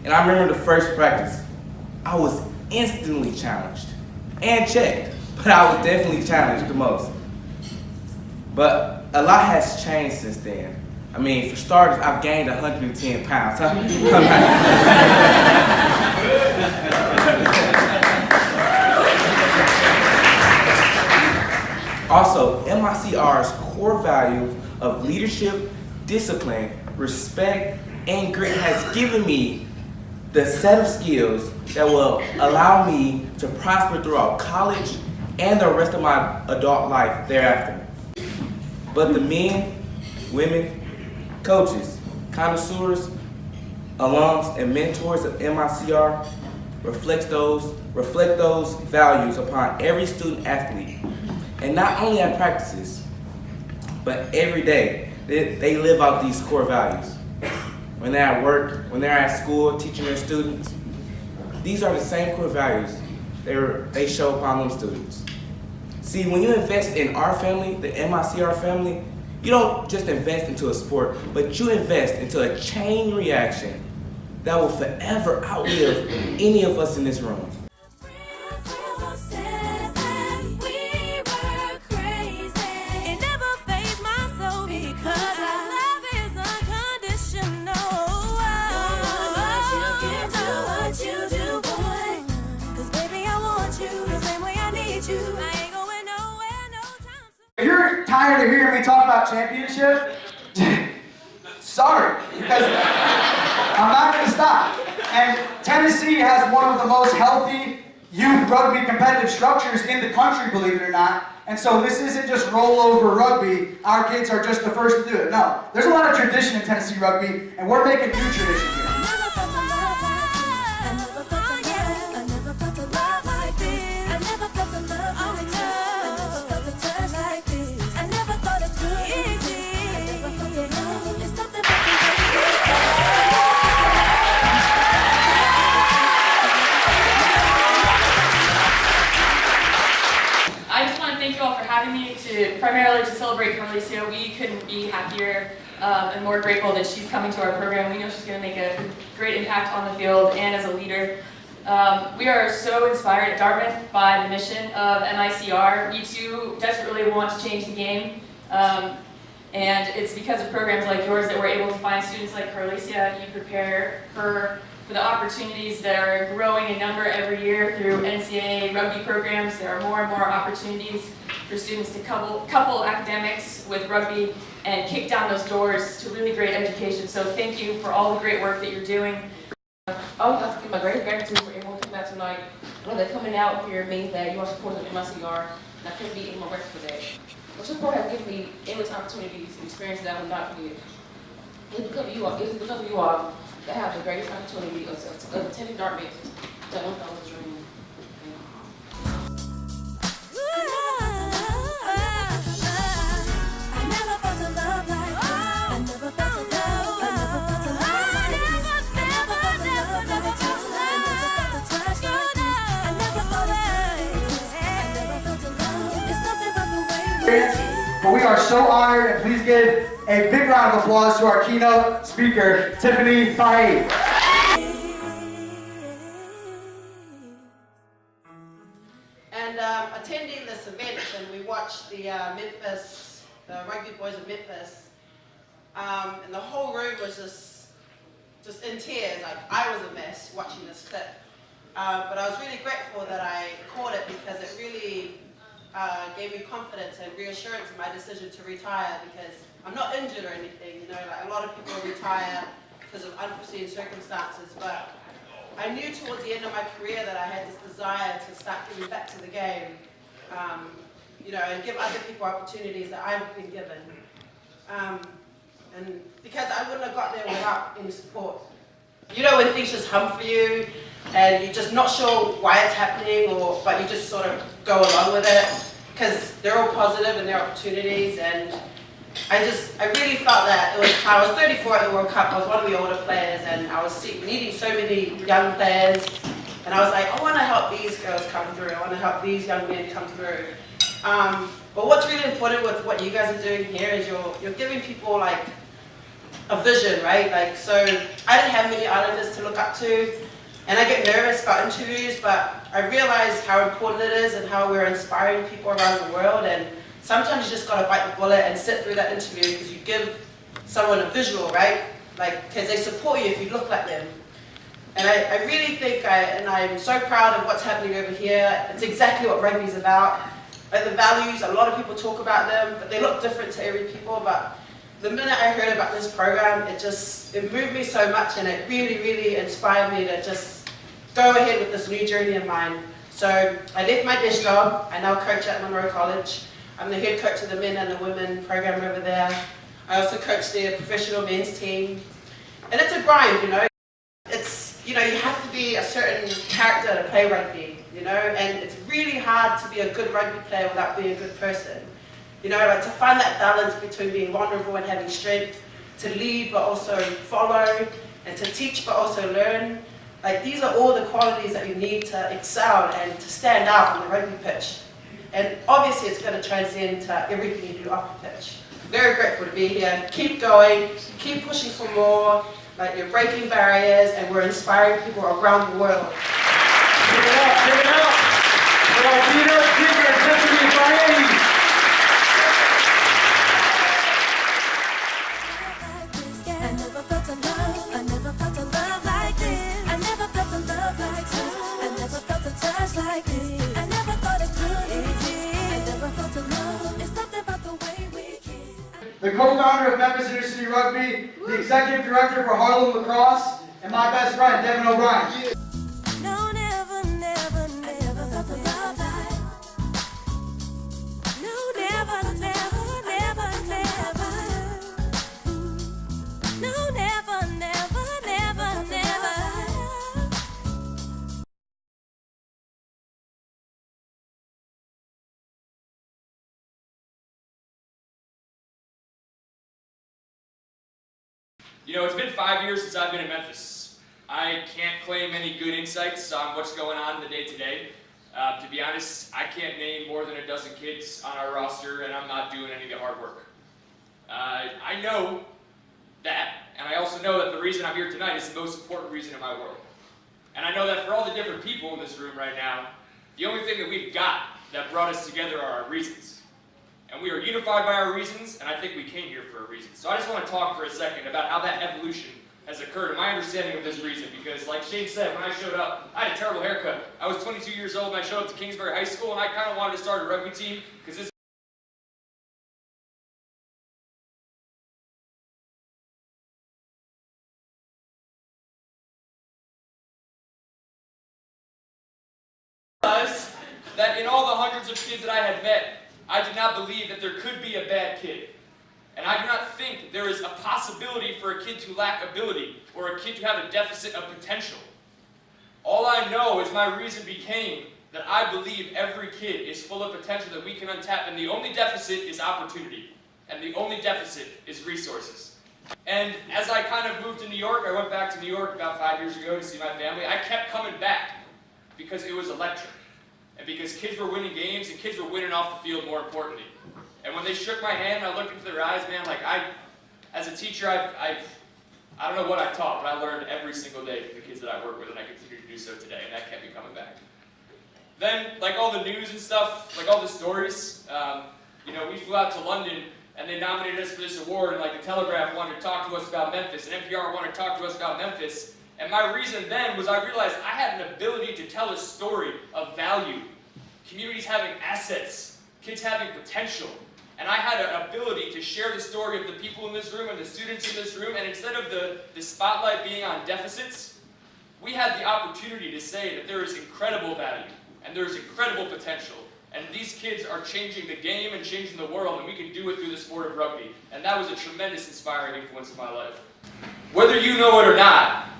And I remember the first practice, I was instantly challenged and checked, but I was definitely challenged the most. But a lot has changed since then. I mean, for starters, I've gained 110 pounds. Also, MICR's core value of leadership, discipline, respect, and grit has given me the set of skills that will allow me to prosper throughout college and the rest of my adult life thereafter. But the men, women, coaches, connoisseurs, alums, and mentors of MICR reflect those values upon every student athlete. And not only at practices, but every day, they live out these core values. When they're at work, when they're at school teaching their students, these are the same core values they show upon them students. See, when you invest in our family, the MICR family, you don't just invest into a sport, but you invest into a chain reaction that will forever outlive any of us in this room. If you're tired of hearing me talk about championship, sorry, because I'm not going to stop. And Tennessee has one of the most healthy youth rugby competitive structures in the country, believe it or not. And so this isn't just rollover rugby, our kids are just the first to do it. No, there's a lot of tradition in Tennessee rugby, and we're making new tradition here. Primarily to celebrate Carlicia. We couldn't be happier and more grateful that she's coming to our program. We know she's going to make a great impact on the field and as a leader. We are so inspired at Dartmouth by the mission of MICR. We too desperately want to change the game, and it's because of programs like yours that we're able to find students like Carlicia. You prepare her for the opportunities that are growing in number every year through NCAA rugby programs. There are more and more opportunities for students to couple academics with rugby and kick down those doors to really great education. So thank you for all the great work that you're doing. I would like to give my greatest gratitude for everyone coming out tonight. I know that coming out here means that you are supporters of MICR, and I couldn't be any more grateful for that. Your support has given me endless opportunities and experiences that I will not forget. It's because of you all that have the greatest opportunity of attending Dartmouth that one thought was a dream. But we are so honored, and please give a big round of applause to our keynote speaker, Tiffany Fa'ae'e. And attending this event, and we watched the Rugby Boys of Memphis, and the whole room was just in tears. Like, I was a mess watching this clip. But I was really grateful that I caught it because it really gave me confidence and reassurance in my decision to retire, because I'm not injured or anything, you know, like a lot of people retire because of unforeseen circumstances, but I knew towards the end of my career that I had this desire to start giving back to the game, you know, and give other people opportunities that I've been given. And because I wouldn't have got there without any support. You know, when things just hum for you, and you're just not sure why it's happening, but you just sort of go along with it, because they're all positive and they're opportunities. And I really felt that I was 34 at the World Cup. I was one of the older players, and I was needing so many young players. And I was like, I want to help these girls come through. I want to help these young men come through. But what's really important with what you guys are doing here is you're giving people like a vision, right? Like, so I didn't have many islanders to look up to, and I get nervous about interviews, but I realize how important it is and how we're inspiring people around the world, and sometimes you just gotta bite the bullet and sit through that interview because you give someone a visual, right? Like, because they support you if you look like them. And I really think, and I'm so proud of what's happening over here. It's exactly what rugby's about. Like the values, a lot of people talk about them, but they look different to every people. But the minute I heard about this program, it moved me so much, and it really, really inspired me to just go ahead with this new journey of mine. So I left my desk job. I now coach at Monroe College. I'm the head coach of the men and the women program over there. I also coach their professional men's team. And it's a grind, you know. You have to be a certain character to play rugby, you know, and it's really hard to be a good rugby player without being a good person. You know, like to find that balance between being vulnerable and having strength, to lead but also follow, and to teach but also learn. Like these are all the qualities that you need to excel and to stand out on the rugby pitch. And obviously it's going to transcend to everything you do off the pitch. Very grateful to be here. Keep going, keep pushing for more. Like you're breaking barriers and we're inspiring people around the world. Give it up for our leader, kicker, Tiffany Fa'ae'e. I never felt a love like this. I never felt a love like this. I never felt a touch like this. I never thought it could exist. I never felt a love. It's something about the way we kiss. The co-founder of Memphis Inner City Rugby, the executive director for Harlem Lacrosse, and my best friend, Devin O'Brien. No, never, never, never felt a love like. No, never, never, never, never. No, never, never, never, never. You know, it's been 5 years since I've been in Memphis. I can't claim any good insights on what's going on in the day-to-day. To be honest, I can't name more than a dozen kids on our roster, and I'm not doing any of the hard work. I know that, and I also know that the reason I'm here tonight is the most important reason in my world. And I know that for all the different people in this room right now, the only thing that we've got that brought us together are our reasons. And we are unified by our reasons, and I think we came here for a reason. So I just want to talk for a second about how that evolution has occurred and my understanding of this reason. Because like Shane said, when I showed up, I had a terrible haircut. I was 22 years old and I showed up to Kingsbury High School, and I kind of wanted to start a rugby team because this was that in all the hundreds of kids that I had met, I did not believe that there could be a bad kid. And I do not think there is a possibility for a kid to lack ability or a kid to have a deficit of potential. All I know is my reason became that I believe every kid is full of potential that we can untap, and the only deficit is opportunity. And the only deficit is resources. And as I kind of moved to New York, I went back to New York about 5 years ago to see my family. I kept coming back because it was electric. And because kids were winning games, and kids were winning off the field more importantly. And when they shook my hand and I looked into their eyes, man, like as a teacher, I don't know what I taught, but I learned every single day from the kids that I work with, and I continue to do so today, and that kept me coming back. Then, like all the news and stuff, like all the stories, you know, we flew out to London, and they nominated us for this award, and like the Telegraph wanted to talk to us about Memphis, and NPR wanted to talk to us about Memphis. And my reason then was I realized I had an ability to tell a story of value. Communities having assets, kids having potential. And I had an ability to share the story of the people in this room and the students in this room, and instead of the spotlight being on deficits, we had the opportunity to say that there is incredible value, and there is incredible potential. And these kids are changing the game and changing the world, and we can do it through the sport of rugby. And that was a tremendous inspiring influence in my life. Whether you know it or not,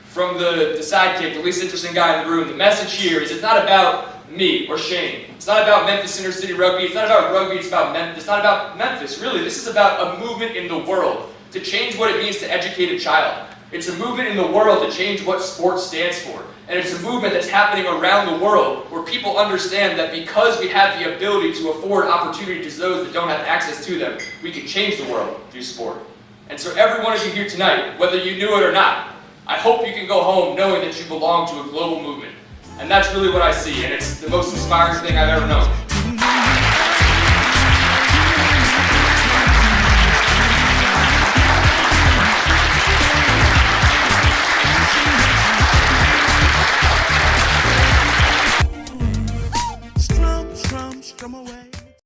from the sidekick, the least interesting guy in the room, the message here is it's not about me or Shane. It's not about Memphis Inner City Rugby. It's not about rugby. It's about Memphis. It's not about Memphis. Really, this is about a movement in the world to change what it means to educate a child. It's a movement in the world to change what sport stands for. And it's a movement that's happening around the world where people understand that because we have the ability to afford opportunity to those that don't have access to them, we can change the world through sport. And so every one of you here tonight, whether you knew it or not, I hope you can go home knowing that you belong to a global movement. And that's really what I see, and it's the most inspiring thing I've ever known.